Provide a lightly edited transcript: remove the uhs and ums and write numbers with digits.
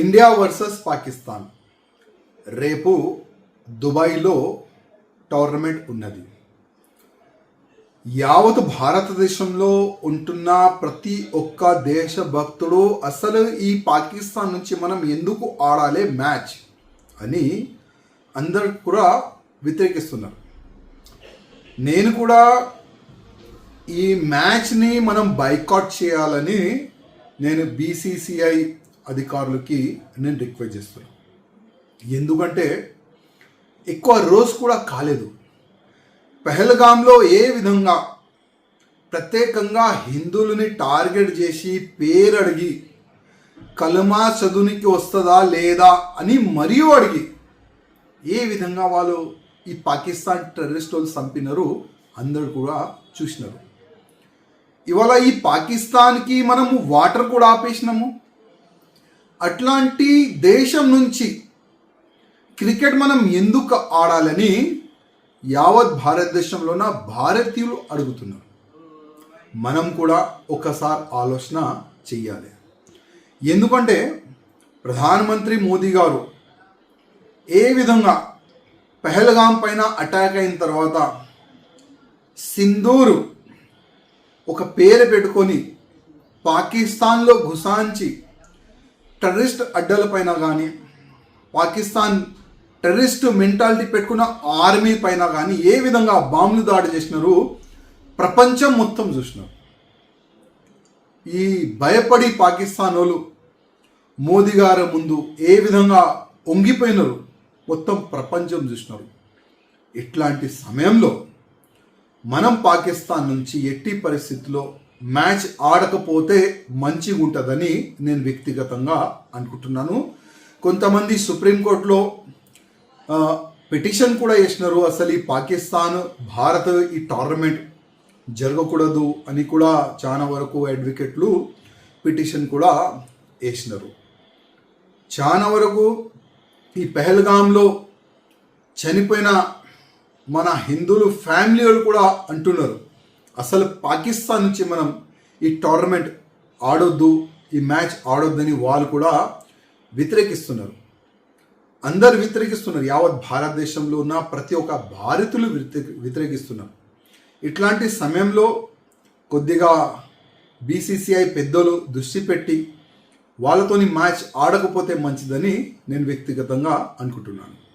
India versus Pakistan రేపు దుబాయ్లో tournament ఉన్నది. యావత్ భారతదేశంలో ఉంటున్న ప్రతి ఒక్క దేశభక్తుడు అసలు ఈ పాకిస్తాన్ నుంచి మనం ఎందుకు ఆడాలి మ్యాచ్ అని అందరు కూడా వ్యతిరేకిస్తున్నారు. నేను కూడా ఈ మ్యాచ్ని మనం బైకాట్ చేయాలని నేను బీసీసీఐ అధికారులకి నేను రిక్వెస్ట్ చేస్తున్నాను. ఎందుకంటే ఎక్కువ రోజు కూడా కాలేదు. పెహల్గాంలో ఏ విధంగా ప్రత్యేకంగా హిందువులని టార్గెట్ చేసి పేరు అడిగి కలమా చదువునికి వస్తుందా లేదా అని మరియు అడిగి ఏ విధంగా వాళ్ళు ఈ పాకిస్తాన్ టెర్రరిస్ట్ వాళ్ళు చంపినారు అందరూ కూడా చూసినారు. ఇవాళ ఈ పాకిస్తాన్కి మనము వాటర్ కూడా ఆపేసినాము. అట్లాంటి దేశం నుంచి క్రికెట్ మనం ఎందుకు ఆడాలని యావత్ భారతదేశంలోన భారతీయులు అడుగుతున్నారు. మనం కూడా ఒకసారి ఆలోచన చెయ్యాలి. ఎందుకంటే ప్రధానమంత్రి మోదీ గారు ఏ విధంగా పెహల్గాం పైన అటాక్ అయిన తర్వాత సింధూరు ఒక పేరు పెట్టుకొని పాకిస్తాన్లో గుసాంచి టెర్రరిస్ట్ అడ్డలపైన కానీ పాకిస్తాన్ టెర్రరిస్ట్ మెంటాలిటీ పెట్టుకున్న ఆర్మీ పైన కానీ ఏ విధంగా బాంబులు దాడి చేసినారు ప్రపంచం మొత్తం చూసినారు. ఈ భయపడి పాకిస్తాన్ వాళ్ళు మోదీ గారి ముందు ఏ విధంగా వంగిపోయినారు మొత్తం ప్రపంచం చూసినారు. ఇట్లాంటి సమయంలో మనం పాకిస్తాన్ నుంచి ఎట్టి పరిస్థితిలో మ్యాచ్ ఆడకపోతే మంచిగా ఉంటుందని నేను వ్యక్తిగతంగా అనుకుంటున్నాను. కొంతమంది సుప్రీంకోర్టులో పిటిషన్ కూడా వేసినారు. అసలు ఈ పాకిస్తాన్ భారత్ ఈ టోర్నమెంట్ జరగకూడదు అని కూడా చాలా వరకు అడ్వకేట్లు పిటిషన్ కూడా వేసినారు. చాలా వరకు ఈ పెహల్గాంలో చనిపోయిన మన హిందువులు ఫ్యామిలీ వాళ్ళు కూడా అంటున్నారు అసలు పాకిస్తాన్ నుంచి మనం ఈ టోర్నమెంట్ ఆడొద్దు, ఈ మ్యాచ్ ఆడొద్దని వాళ్ళు కూడా వ్యతిరేకిస్తున్నారు. అందరు వ్యతిరేకిస్తున్నారు. యావత్ భారతదేశంలో ఉన్న ప్రతి ఒక్క భారతీయులు వ్యతిరేకిస్తున్నారు. ఇట్లాంటి సమయంలో కొద్దిగా బీసీసీఐ పెద్దలు దృష్టి పెట్టి వాళ్ళతోని మ్యాచ్ ఆడకపోతే మంచిదని నేను వ్యక్తిగతంగా అనుకుంటున్నాను.